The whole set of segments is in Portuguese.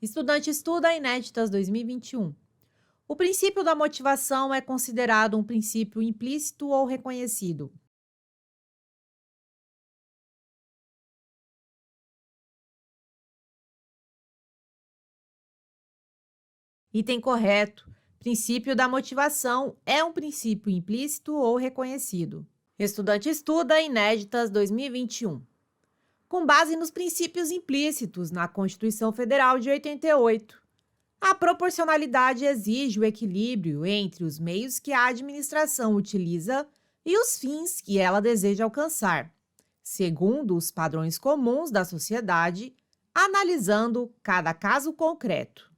Estudante estuda Inéditas 2021. O princípio da motivação é considerado um princípio implícito ou reconhecido. Item correto. Princípio da motivação é um princípio implícito ou reconhecido. Estudante estuda Inéditas 2021. Com base nos princípios implícitos na Constituição Federal de 88. A proporcionalidade exige o equilíbrio entre os meios que a administração utiliza e os fins que ela deseja alcançar, segundo os padrões comuns da sociedade, analisando cada caso concreto.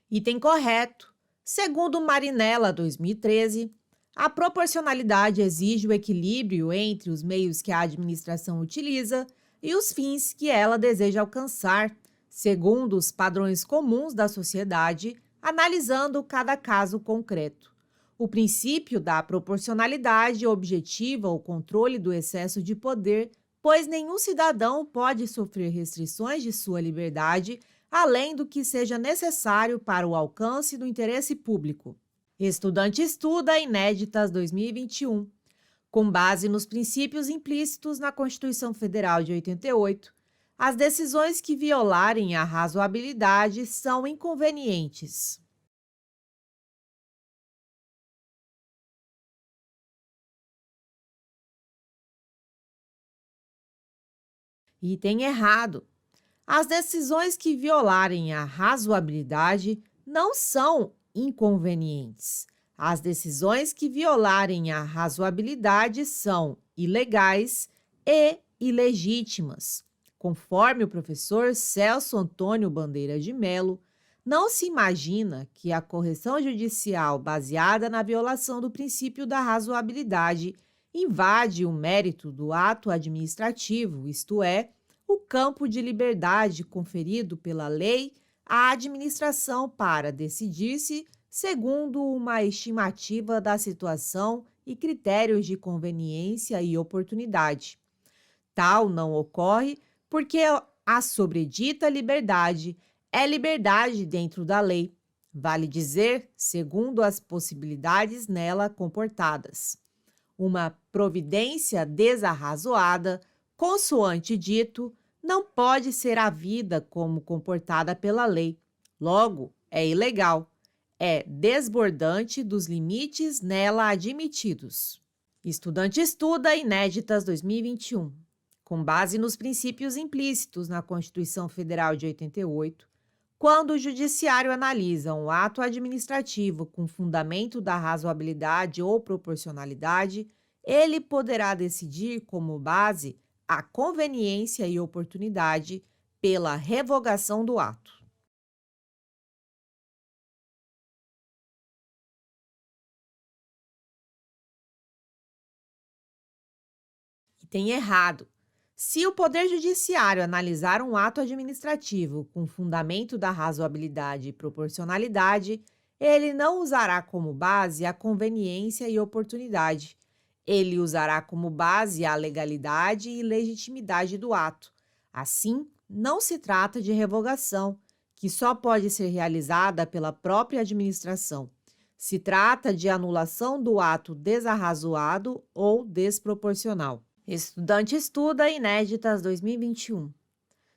Item correto. Segundo Marinella 2013, a proporcionalidade exige o equilíbrio entre os meios que a administração utiliza e os fins que ela deseja alcançar, segundo os padrões comuns da sociedade, analisando cada caso concreto. O princípio da proporcionalidade objetiva o controle do excesso de poder, pois nenhum cidadão pode sofrer restrições de sua liberdade além do que seja necessário para o alcance do interesse público. Estudante estuda Inéditas 2021. Com base nos princípios implícitos na Constituição Federal de 88, as decisões que violarem a razoabilidade são inconvenientes. Item errado. As decisões que violarem a razoabilidade não são inconvenientes. As decisões que violarem a razoabilidade são ilegais e ilegítimas. Conforme o professor Celso Antônio Bandeira de Mello, não se imagina que a correção judicial baseada na violação do princípio da razoabilidade invade o mérito do ato administrativo, isto é, o campo de liberdade conferido pela lei à administração para decidir-se segundo uma estimativa da situação e critérios de conveniência e oportunidade. Tal não ocorre porque a sobredita liberdade é liberdade dentro da lei, vale dizer, segundo as possibilidades nela comportadas. Uma providência desarrazoada, consoante dito, não pode ser havida como comportada pela lei. Logo, é ilegal. É desbordante dos limites nela admitidos. Estudante estuda Inéditas 2021. Com base nos princípios implícitos na Constituição Federal de 88, quando o judiciário analisa um ato administrativo com fundamento da razoabilidade ou proporcionalidade, ele poderá decidir como base a conveniência e oportunidade pela revogação do ato. E tem errado. Se o Poder Judiciário analisar um ato administrativo com fundamento da razoabilidade e proporcionalidade, ele não usará como base a conveniência e oportunidade. Ele usará como base a legalidade e legitimidade do ato. Assim, não se trata de revogação, que só pode ser realizada pela própria administração. Se trata de anulação do ato desarrazoado ou desproporcional. Estudante estuda Inéditas 2021.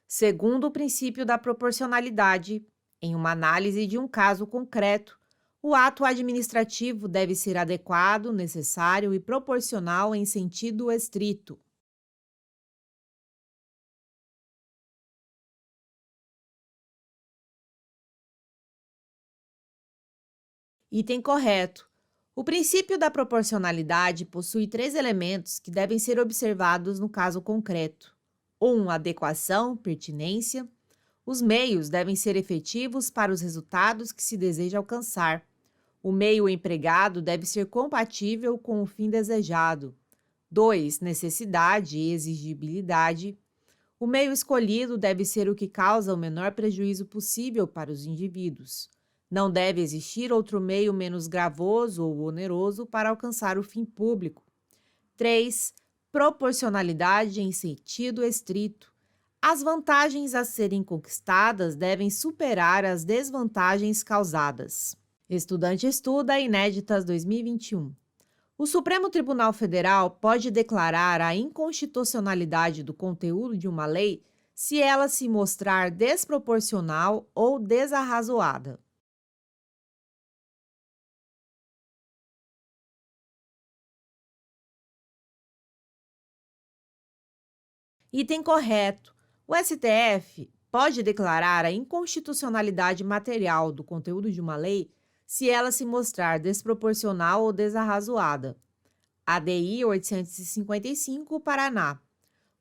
Segundo o princípio da proporcionalidade, em uma análise de um caso concreto, o ato administrativo deve ser adequado, necessário e proporcional em sentido estrito. Item correto. O princípio da proporcionalidade possui três elementos que devem ser observados no caso concreto. 1. Adequação, pertinência. Os meios devem ser efetivos para os resultados que se deseja alcançar. O meio empregado deve ser compatível com o fim desejado. 2. Necessidade e exigibilidade. O meio escolhido deve ser o que causa o menor prejuízo possível para os indivíduos. Não deve existir outro meio menos gravoso ou oneroso para alcançar o fim público. 3. Proporcionalidade em sentido estrito. As vantagens a serem conquistadas devem superar as desvantagens causadas. Estudante estuda Inéditas 2021. O Supremo Tribunal Federal pode declarar a inconstitucionalidade do conteúdo de uma lei se ela se mostrar desproporcional ou desarrazoada. Item correto. O STF pode declarar a inconstitucionalidade material do conteúdo de uma lei se ela se mostrar desproporcional ou desarrazoada. ADI 855, Paraná.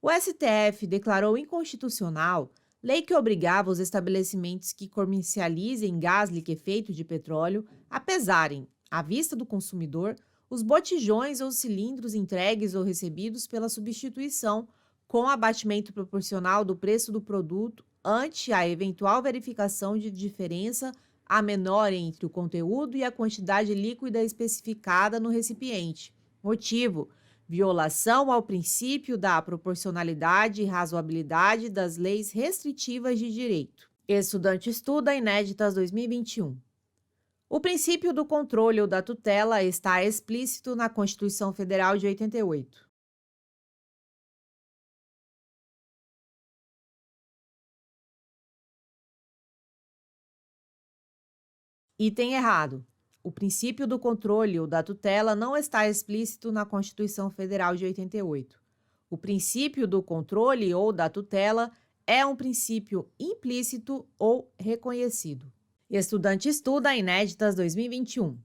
O STF declarou inconstitucional lei que obrigava os estabelecimentos que comercializem gás liquefeito de petróleo a pesarem, à vista do consumidor, os botijões ou cilindros entregues ou recebidos pela substituição, com abatimento proporcional do preço do produto ante a eventual verificação de diferença a menor entre o conteúdo e a quantidade líquida especificada no recipiente. Motivo: violação ao princípio da proporcionalidade e razoabilidade das leis restritivas de direito. Estudante estuda Inéditas 2021. O princípio do controle ou da tutela está explícito na Constituição Federal de 88. Item errado. O princípio do controle ou da tutela não está explícito na Constituição Federal de 88. O princípio do controle ou da tutela é um princípio implícito ou reconhecido. Estudante estuda Inéditas 2021.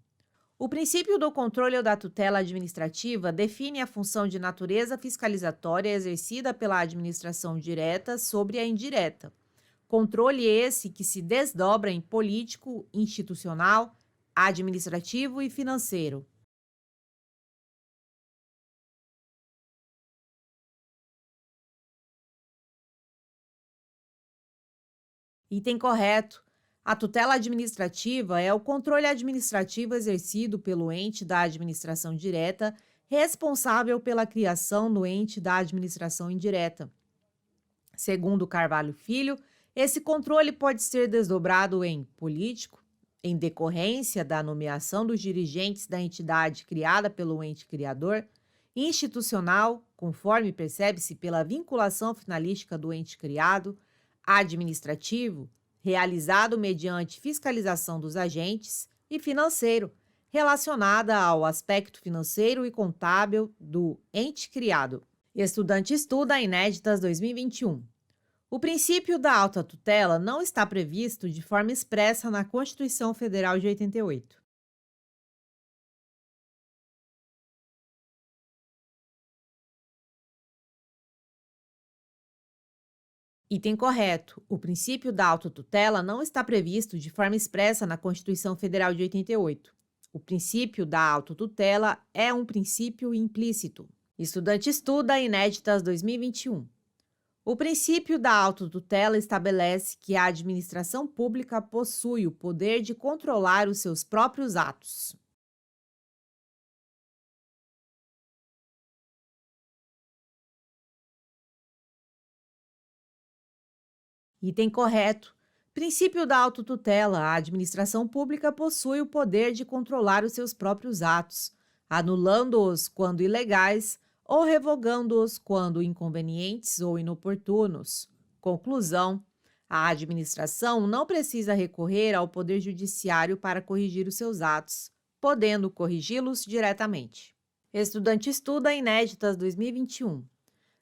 O princípio do controle ou da tutela administrativa define a função de natureza fiscalizatória exercida pela administração direta sobre a indireta. Controle esse que se desdobra em político, institucional, administrativo e financeiro. Item correto. A tutela administrativa é o controle administrativo exercido pelo ente da administração direta, responsável pela criação no ente da administração indireta. Segundo Carvalho Filho, esse controle pode ser desdobrado em político, em decorrência da nomeação dos dirigentes da entidade criada pelo ente criador, institucional, conforme percebe-se pela vinculação finalística do ente criado, administrativo, realizado mediante fiscalização dos agentes, e financeiro, relacionada ao aspecto financeiro e contábil do ente criado. Estudante estuda Inéditas 2021. O princípio da autotutela não está previsto de forma expressa na Constituição Federal de 88. Item correto. O princípio da autotutela não está previsto de forma expressa na Constituição Federal de 88. O princípio da autotutela é um princípio implícito. Estudante estuda Inéditas 2021. O princípio da autotutela estabelece que a administração pública possui o poder de controlar os seus próprios atos. Item correto. Princípio da autotutela. A administração pública possui o poder de controlar os seus próprios atos, anulando-os quando ilegais ou revogando-os quando inconvenientes ou inoportunos. Conclusão: a administração não precisa recorrer ao Poder Judiciário para corrigir os seus atos, podendo corrigi-los diretamente. Estudante estuda Inéditas 2021.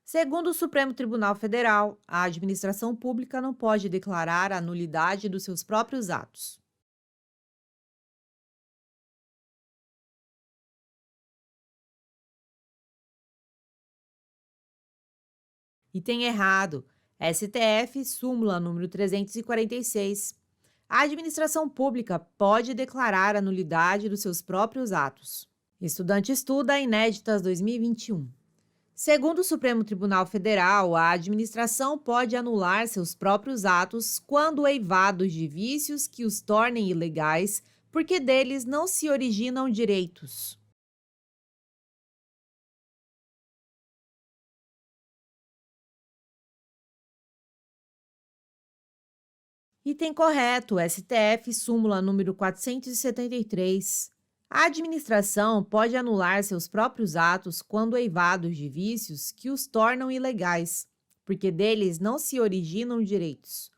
Segundo o Supremo Tribunal Federal, a administração pública não pode declarar a nulidade dos seus próprios atos. Item errado. STF, súmula número 346. A administração pública pode declarar a nulidade dos seus próprios atos. Estudante estuda Inéditas 2021. Segundo o Supremo Tribunal Federal, a administração pode anular seus próprios atos quando eivados de vícios que os tornem ilegais, porque deles não se originam direitos. Item correto, STF, súmula número 473. A administração pode anular seus próprios atos quando eivados de vícios que os tornam ilegais, porque deles não se originam direitos,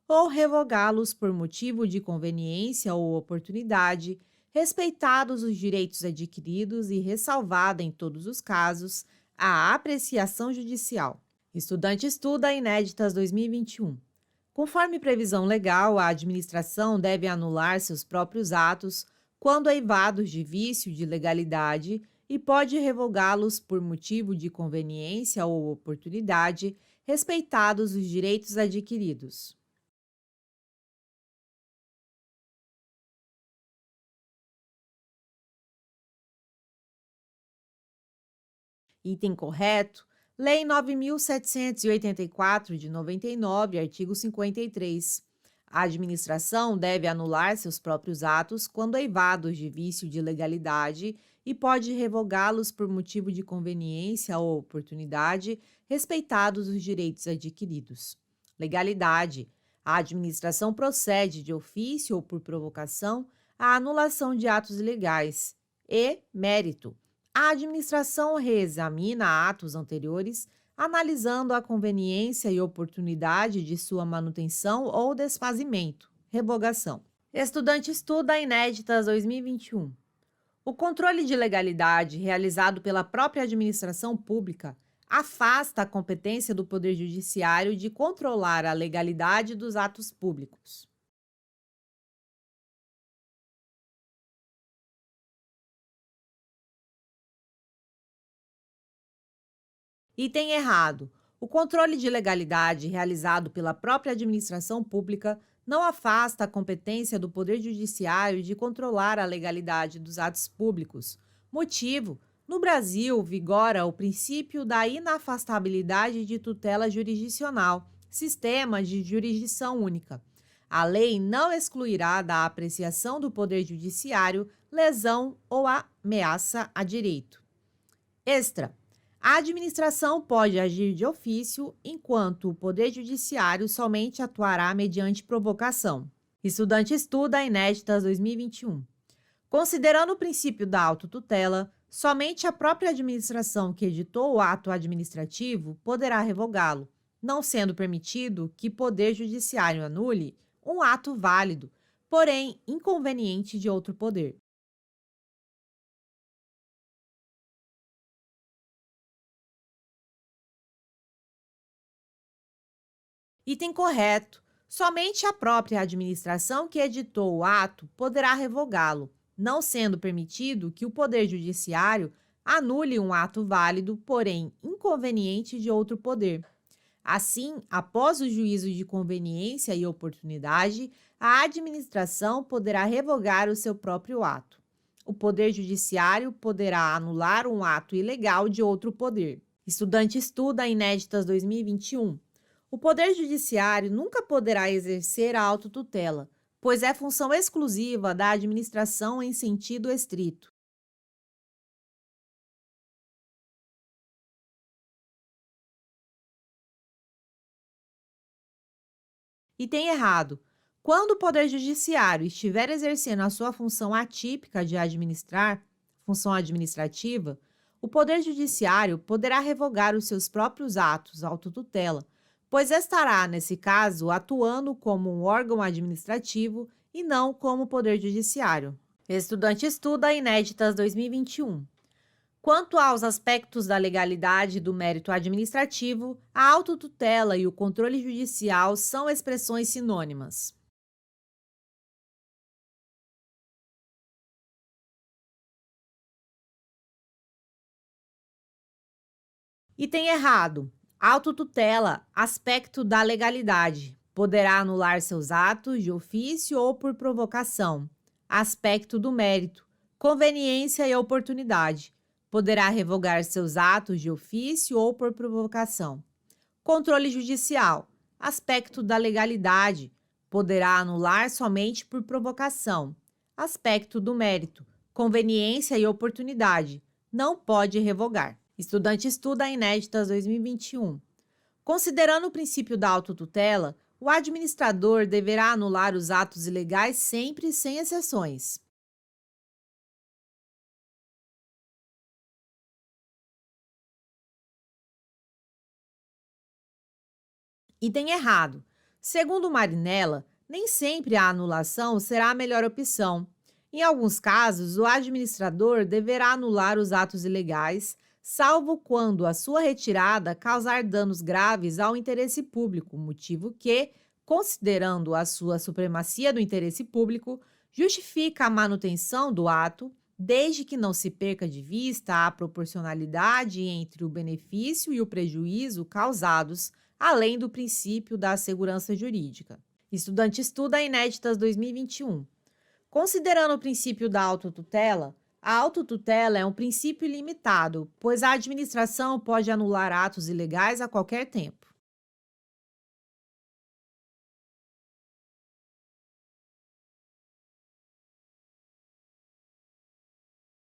ou revogá-los por motivo de conveniência ou oportunidade, respeitados os direitos adquiridos e ressalvada, em todos os casos, a apreciação judicial. Estudante estuda Inéditas 2021. Conforme previsão legal, a administração deve anular seus próprios atos quando eivados de vício de legalidade e pode revogá-los por motivo de conveniência ou oportunidade, respeitados os direitos adquiridos. Item correto, Lei 9.784, de 99, artigo 53. A administração deve anular seus próprios atos quando eivados de vício de legalidade e pode revogá-los por motivo de conveniência ou oportunidade, respeitados os direitos adquiridos. Legalidade. A administração procede de ofício ou por provocação à anulação de atos ilegais. E mérito. A administração reexamina atos anteriores, analisando a conveniência e oportunidade de sua manutenção ou desfazimento, revogação. Estudante estuda Inéditas 2021. O controle de legalidade realizado pela própria administração pública afasta a competência do Poder Judiciário de controlar a legalidade dos atos públicos. Item errado. O controle de legalidade realizado pela própria administração pública não afasta a competência do Poder Judiciário de controlar a legalidade dos atos públicos. Motivo: no Brasil, vigora o princípio da inafastabilidade de tutela jurisdicional, sistema de jurisdição única. A lei não excluirá da apreciação do Poder Judiciário lesão ou ameaça a direito. Extra. A administração pode agir de ofício, enquanto o Poder Judiciário somente atuará mediante provocação. Estudante estuda Inéditas 2021. Considerando o princípio da autotutela, somente a própria administração que editou o ato administrativo poderá revogá-lo, não sendo permitido que Poder Judiciário anule um ato válido, porém inconveniente de outro poder. Item correto. Somente a própria administração que editou o ato poderá revogá-lo, não sendo permitido que o Poder Judiciário anule um ato válido, porém inconveniente de outro poder. Assim, após o juízo de conveniência e oportunidade, a administração poderá revogar o seu próprio ato. O Poder Judiciário poderá anular um ato ilegal de outro poder. Estudante estuda Inéditas 2021. O Poder Judiciário nunca poderá exercer a autotutela, pois é função exclusiva da administração em sentido estrito. Item errado. Quando o Poder Judiciário estiver exercendo a sua função atípica de administrar, função administrativa, o Poder Judiciário poderá revogar os seus próprios atos, autotutela, pois estará, nesse caso, atuando como um órgão administrativo e não como Poder Judiciário. Estudante estuda Inéditas 2021. Quanto aos aspectos da legalidade e do mérito administrativo, a autotutela e o controle judicial são expressões sinônimas. Item errado. Autotutela, aspecto da legalidade. Poderá anular seus atos de ofício ou por provocação. Aspecto do mérito. Conveniência e oportunidade. Poderá revogar seus atos de ofício ou por provocação. Controle judicial. Aspecto da legalidade. Poderá anular somente por provocação. Aspecto do mérito. Conveniência e oportunidade. Não pode revogar. Estudante estuda Inéditas 2021. Considerando o princípio da autotutela, o administrador deverá anular os atos ilegais sempre sem exceções. Item errado. Segundo Marinella, nem sempre a anulação será a melhor opção. Em alguns casos, o administrador deverá anular os atos ilegais, salvo quando a sua retirada causar danos graves ao interesse público, motivo que, considerando a sua supremacia do interesse público, justifica a manutenção do ato, desde que não se perca de vista a proporcionalidade entre o benefício e o prejuízo causados, além do princípio da segurança jurídica. Estudante estuda Inéditas 2021. Considerando o princípio da autotutela, a autotutela é um princípio ilimitado, pois a administração pode anular atos ilegais a qualquer tempo.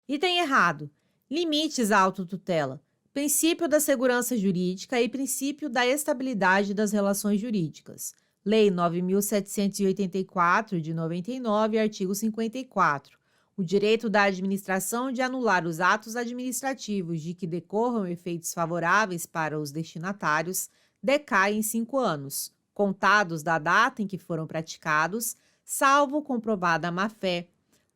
Item errado. Limites à autotutela. Princípio da segurança jurídica e princípio da estabilidade das relações jurídicas. Lei 9.784, de 99, artigo 54. O direito da administração de anular os atos administrativos de que decorram efeitos favoráveis para os destinatários decai em 5 anos, contados da data em que foram praticados, salvo comprovada má-fé.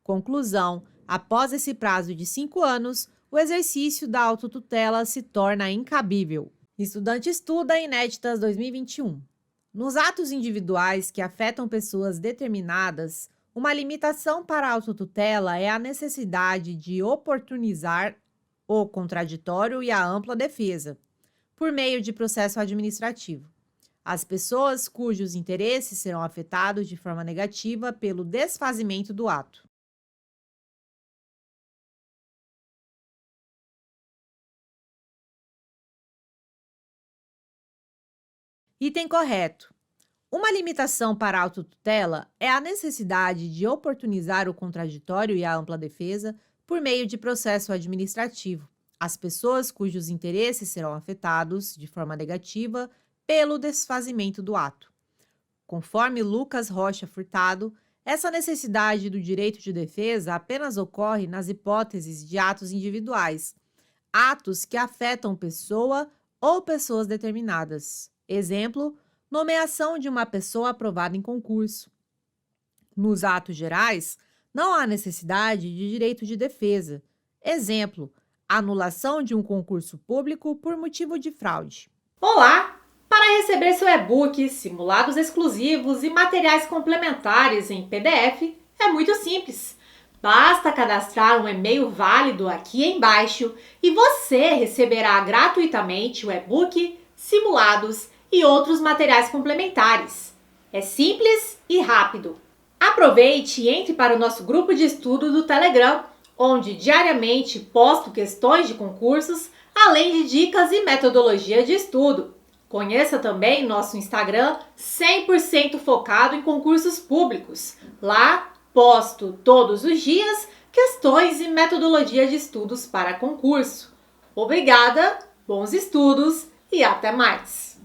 Conclusão: após esse prazo de 5 anos, o exercício da autotutela se torna incabível. Estudante estuda Inéditas 2021. Nos atos individuais que afetam pessoas determinadas, uma limitação para a autotutela é a necessidade de oportunizar o contraditório e a ampla defesa, por meio de processo administrativo. As pessoas cujos interesses serão afetados de forma negativa pelo desfazimento do ato. Item correto. Uma limitação para a autotutela é a necessidade de oportunizar o contraditório e a ampla defesa por meio de processo administrativo. As pessoas cujos interesses serão afetados de forma negativa pelo desfazimento do ato. Conforme Lucas Rocha Furtado, essa necessidade do direito de defesa apenas ocorre nas hipóteses de atos individuais, atos que afetam pessoa ou pessoas determinadas. Exemplo: nomeação de uma pessoa aprovada em concurso. Nos atos gerais, não há necessidade de direito de defesa. Exemplo: anulação de um concurso público por motivo de fraude. Olá! Para receber seu e-book, simulados exclusivos e materiais complementares em PDF, é muito simples. Basta cadastrar um e-mail válido aqui embaixo e você receberá gratuitamente o e-book, simulados e outros materiais complementares. É simples e rápido. Aproveite e entre para o nosso grupo de estudo do Telegram, onde diariamente posto questões de concursos, além de dicas e metodologia de estudo. Conheça também nosso Instagram 100% focado em concursos públicos. Lá posto todos os dias questões e metodologia de estudos para concurso. Obrigada, bons estudos e até mais!